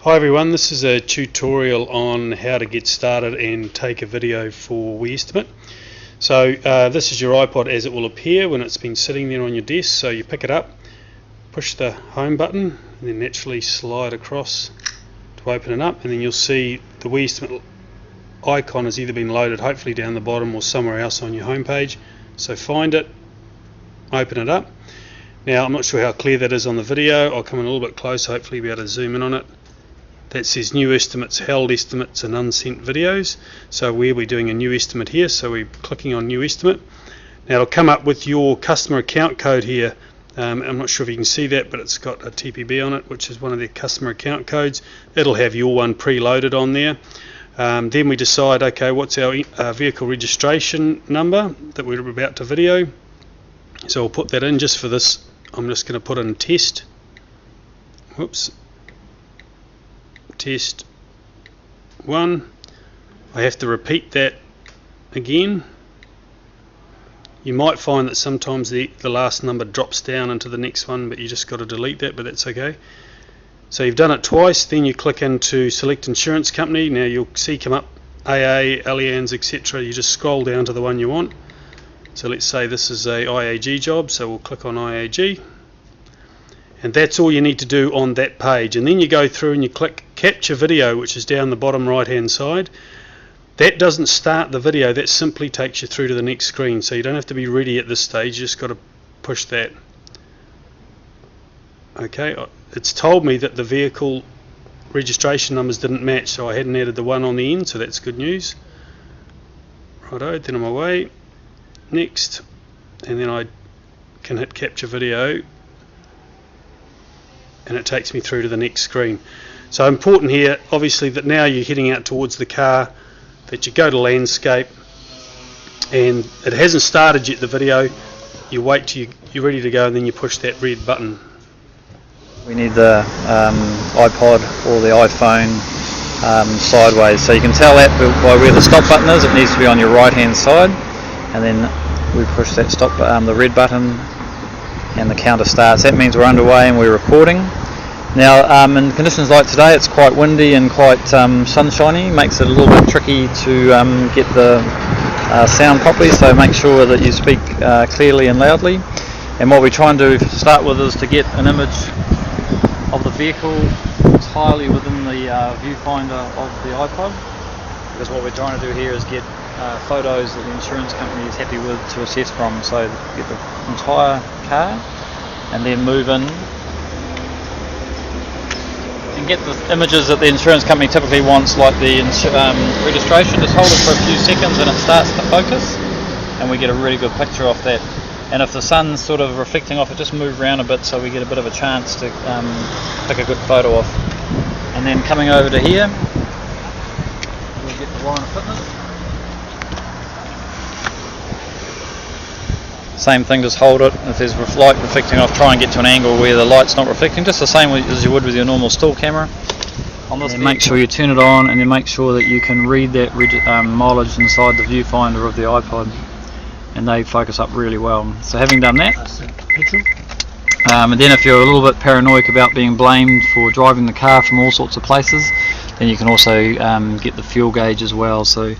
Hi everyone, this is a tutorial on how to get started and take a video for WeEstimate. So this is your iPod as it will appear when it's been sitting there on your desk. So you pick it up, push the home button and then naturally slide across to open it up, and then you'll see the WeEstimate icon has either been loaded hopefully down the bottom or somewhere else on your home page. So find it, open it up. Now I'm not sure how clear that is on the video. I'll come in a little bit closer, hopefully be able to zoom in on it. That says new estimates, held estimates and unsent videos. So we'll be doing a new estimate here, so we're clicking on new estimate. Now it'll come up with your customer account code here. I'm not sure if you can see that, but it's got a TPB on it, which is one of their customer account codes. It'll have your one preloaded on there. Then we decide, okay, what's our vehicle registration number that we're about to video. So we'll put that in just for this. I'm just going to put in test. Whoops. Test 1. I have to repeat that again. You might find that sometimes the last number drops down into the next one, but you just got to delete that, but that's okay. So you've done it twice, then you click into select insurance company. Now you'll see come up AA, Allianz, etc. You just scroll down to the one you want. So let's say this is a IAG job, so we'll click on IAG. And that's all you need to do on that page. And then you go through and you click capture video, which is down the bottom right hand side. That doesn't start the video, that simply takes you through to the next screen. So you don't have to be ready at this stage, you just got to push that. Okay, it's told me that the vehicle registration numbers didn't match, so I hadn't added the one on the end, so that's good news. Righto, then I'm away. Next, and then I can hit capture video, and it takes me through to the next screen. So important here, obviously, that now you're heading out towards the car, that you go to landscape, and it hasn't started yet, the video. You wait till you're ready to go, and then you push that red button. We need the iPod or the iPhone sideways, so you can tell that by where the stop button is. It needs to be on your right hand side, and then we push that stop the red button and the counter starts. That means we're underway and we're recording. Now in conditions like today, it's quite windy and quite sunshiny, makes it a little bit tricky to get the sound properly, so make sure that you speak clearly and loudly. And what we try and do to start with is to get an image of the vehicle entirely within the viewfinder of the iPod, because what we're trying to do here is get photos that the insurance company is happy with to assess from. So get the entire car and then move in and get the images that the insurance company typically wants, like the registration. Just hold it for a few seconds and it starts to focus, and we get a really good picture off that. And if the sun's sort of reflecting off it, just move around a bit so we get a bit of a chance to pick a good photo off. And then coming over to here, we'll get the Warren Fitness. Same thing, just hold it. If there's light reflecting off, try and get to an angle where the light's not reflecting, just the same as you would with your normal still camera. On this, make sure you turn it on, and then make sure that you can read that mileage inside the viewfinder of the iPod, and they focus up really well. So having done that, and then if you're a little bit paranoid about being blamed for driving the car from all sorts of places, then you can also get the fuel gauge as well. So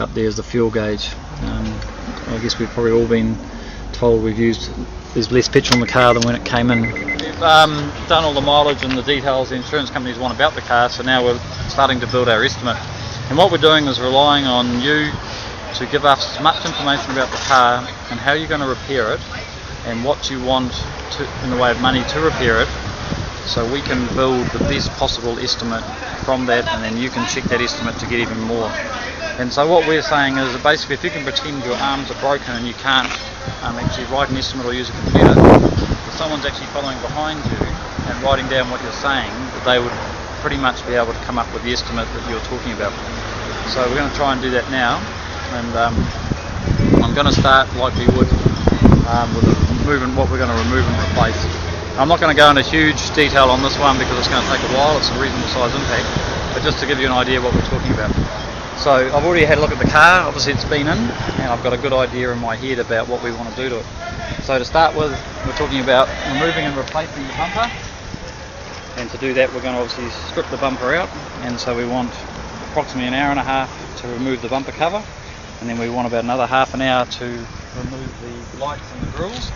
up there's the fuel gauge. I guess we've probably all been told there's less petrol in the car than when it came in. We've done all the mileage and the details the insurance companies want about the car, so now we're starting to build our estimate. And what we're doing is relying on you to give us as much information about the car and how you're going to repair it and what you want in the way of money to repair it, so we can build the best possible estimate from that, and then you can check that estimate to get even more. And so what we're saying is that basically, if you can pretend your arms are broken and you can't actually write an estimate or use a computer, if someone's actually following behind you and writing down what you're saying, that they would pretty much be able to come up with the estimate that you're talking about. So we're going to try and do that now, and I'm going to start like we would with what we're going to remove and replace. I'm not going to go into huge detail on this one because it's going to take a while. It's a reasonable size impact, but just to give you an idea what we're talking about. So I've already had a look at the car, obviously it's been in, and I've got a good idea in my head about what we want to do to it. So to start with, we're talking about removing and replacing the bumper. And to do that, we're going to obviously strip the bumper out, and so we want approximately an hour and a half to remove the bumper cover, and then we want about another half an hour to remove the lights and the grills.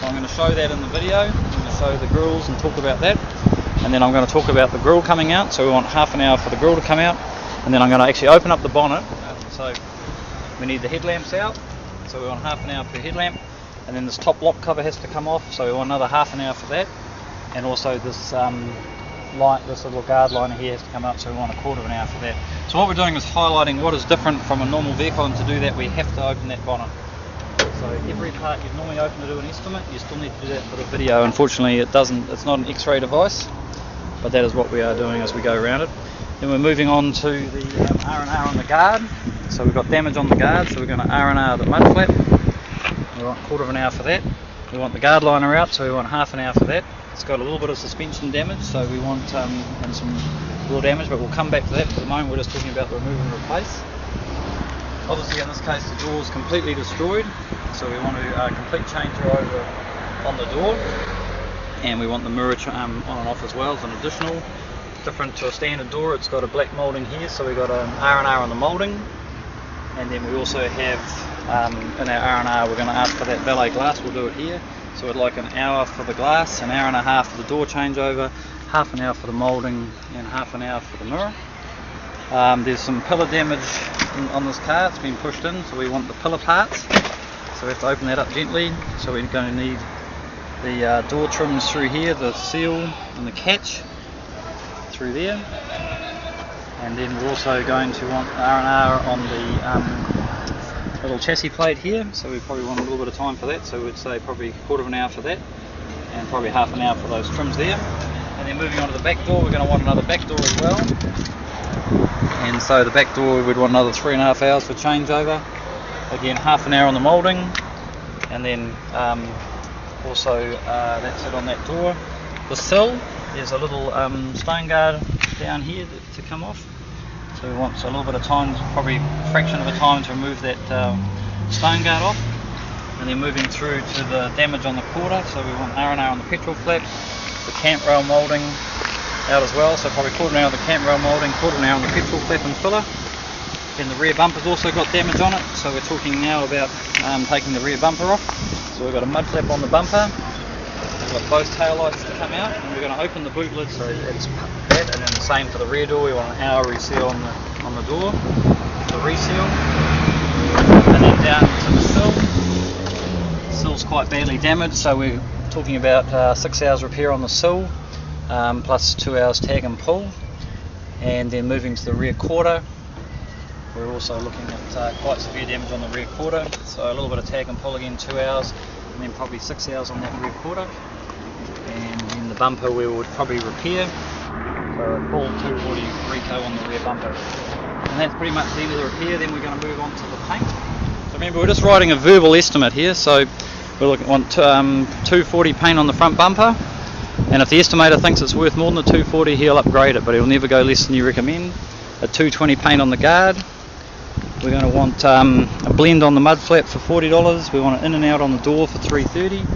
So I'm going to show that in the video. I'm going to show the grills and talk about that, and then I'm going to talk about the grill coming out. So we want half an hour for the grill to come out, and then I'm going to actually open up the bonnet. So we need the headlamps out, so we want half an hour per headlamp, and then this top lock cover has to come off, so we want another half an hour for that. And also this light, this little guard liner here has to come up, so we want a quarter of an hour for that. So what we're doing is highlighting what is different from a normal vehicle, and to do that we have to open that bonnet. So every part you'd normally open to do an estimate, you still need to do that for the video. Unfortunately it's not an X-ray device, but that is what we are doing as we go around it. Then we're moving on to the R&R on the guard. So we've got damage on the guard, so we're going to R&R the mud flap. We want a quarter of an hour for that. We want the guard liner out, so we want half an hour for that. It's got a little bit of suspension damage, so we want and some wheel damage, but we'll come back to that. For the moment we're just talking about the remove and replace. Obviously in this case the door is completely destroyed, so we want to complete changeover on the door, and we want the mirror on and off as well as an additional. Different to a standard door, it's got a black moulding here, so we've got an R&R on the moulding, and then we also have in our R&R we're going to ask for that valet glass. We'll do it here. So we'd like an hour for the glass, an hour and a half for the door changeover, half an hour for the moulding, and half an hour for the mirror. There's some pillar damage on this car, it's been pushed in, so we want the pillar parts. So we have to open that up gently. So we're going to need the door trims through here, the seal and the catch through there. And then we're also going to want R&R on the little chassis plate here, so we probably want a little bit of time for that, so we'd say probably a quarter of an hour for that, and probably half an hour for those trims there. And then moving on to the back door, we're going to want another back door as well, and so the back door we would want another 3.5 hours for changeover, again half an hour on the moulding, and then also that's it on that door. The sill, there's a little stone guard down here to come off. So we want a little bit of time, probably a fraction of a time, to remove that stone guard off. And then moving through to the damage on the quarter, so we want R&R on the petrol flap, the camp rail moulding out as well, so probably quarter of an hour on the camp rail moulding, quarter of an hour on the petrol flap and filler. Then the rear bumper's also got damage on it, so we're talking now about taking the rear bumper off. So we've got a mud flap on the bumper, we've got both tail lights to come out, and we're going to open the boot lid, so it's that, and then the same for the rear door. We want an hour reseal on the door, the reseal, and then down to the sill. The sill's quite badly damaged, so we're talking about 6 hours repair on the sill, plus 2 hours tag and pull. And then moving to the rear quarter, we're also looking at quite severe damage on the rear quarter, so a little bit of tag and pull again, 2 hours, and then probably 6 hours on that rear quarter. And then the bumper we would probably repair, so a full 240 reco on the rear bumper. And that's pretty much the end of the repair. Then we're going to move on to the paint. So remember, we're just writing a verbal estimate here, so we want 240 paint on the front bumper, and if the estimator thinks it's worth more than the 240, he'll upgrade it, but he'll never go less than you recommend. A 220 paint on the guard. We're going to want a blend on the mud flap for $40. We want it in and out on the door for $330.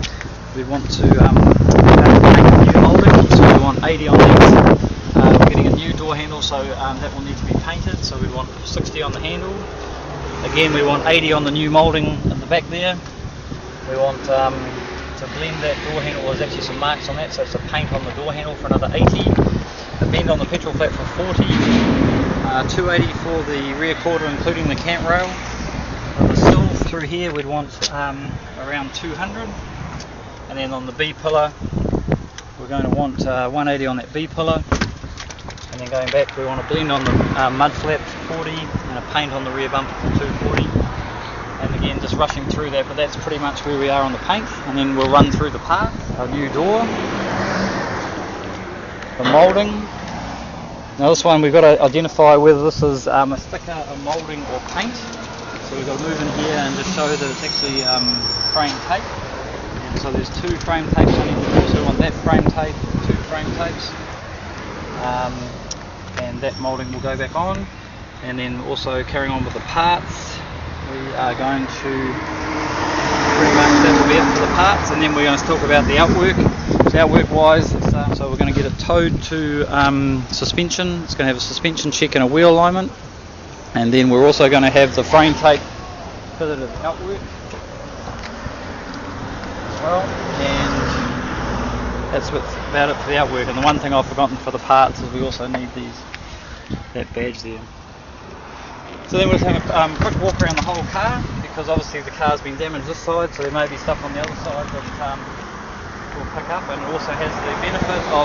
We want to paint a new moulding, so we want 80 on that. We're getting a new door handle, so that will need to be painted, so we want 60 on the handle. Again, we want 80 on the new moulding at the back there. We want to blend that door handle. There's actually some marks on that, so it's a paint on the door handle for another 80. A bend on the petrol flap for 40. 280 for the rear quarter, including the camp rail. On the sill through here, we'd want around 200. And then on the B pillar, we're going to want 180 on that B pillar. And then going back, we want to blend on the mud flap for 40, and a paint on the rear bumper for 240. And again, just rushing through that, but that's pretty much where we are on the paint. And then we'll run through the part, our new door, the moulding. Now this one we've got to identify whether this is a sticker, a moulding or paint. So we've got to move in here and just show that it's actually frame tape. And so there's 2 frame tapes on each door, so we want that frame tape, 2 frame tapes. And that moulding will go back on. And then also carrying on with the parts, we are going to pretty much that will be it for the parts, and then we're going to talk about the outwork. So outwork wise, so we're going to get it towed to suspension. It's going to have a suspension check and a wheel alignment, and then we're also going to have the frame tape fitted as outwork as well, and that's what's about it for the outwork. And the one thing I've forgotten for the parts is we also need that badge there. So then we'll have a quick walk around the whole car, because obviously the car's been damaged this side, so there may be stuff on the other side that we'll pick up, and it also has the benefit of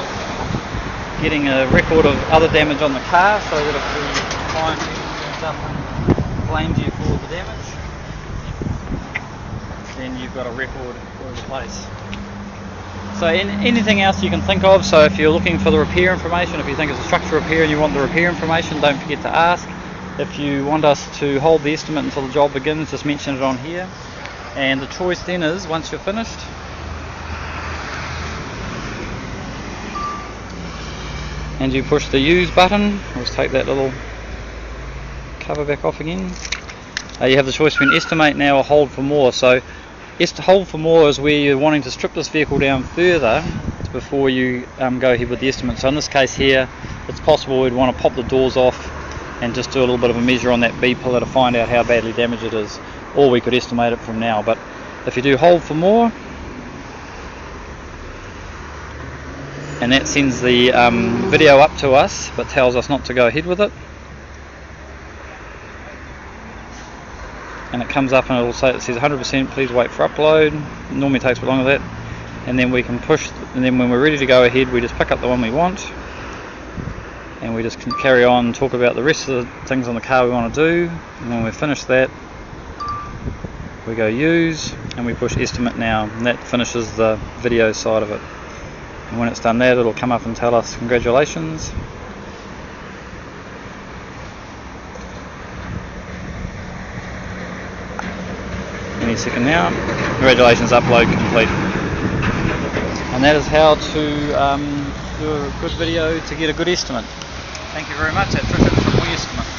getting a record of other damage on the car, so that if the client turns up and blames you for the damage, then you've got a record all over the place. So anything else you can think of, so if you're looking for the repair information, if you think it's a structure repair and you want the repair information, don't forget to ask. If you want us to hold the estimate until the job begins, just mention it on here. And the choice then is, once you're finished, and you push the use button, let's take that little cover back off again, you have the choice between estimate now or hold for more. So hold for more is where you're wanting to strip this vehicle down further before you go ahead with the estimate. So in this case here, it's possible we'd want to pop the doors off and just do a little bit of a measure on that B-pillar to find out how badly damaged it is, or we could estimate it from now. But if you do hold for more, and that sends the video up to us but tells us not to go ahead with it, and it comes up and it will say, it says 100%, please wait for upload. It normally takes a bit longer than that, and then we can push, and then when we're ready to go ahead, we just pick up the one we want, and we just can carry on, talk about the rest of the things on the car we want to do, and when we've finished that, we go use, and we push estimate now, and that finishes the video side of it. And when it's done that, it'll come up and tell us congratulations. Any second now. Congratulations, upload complete. And that is how to do a good video to get a good estimate. Thank you very much. That's Richard from We Estimate.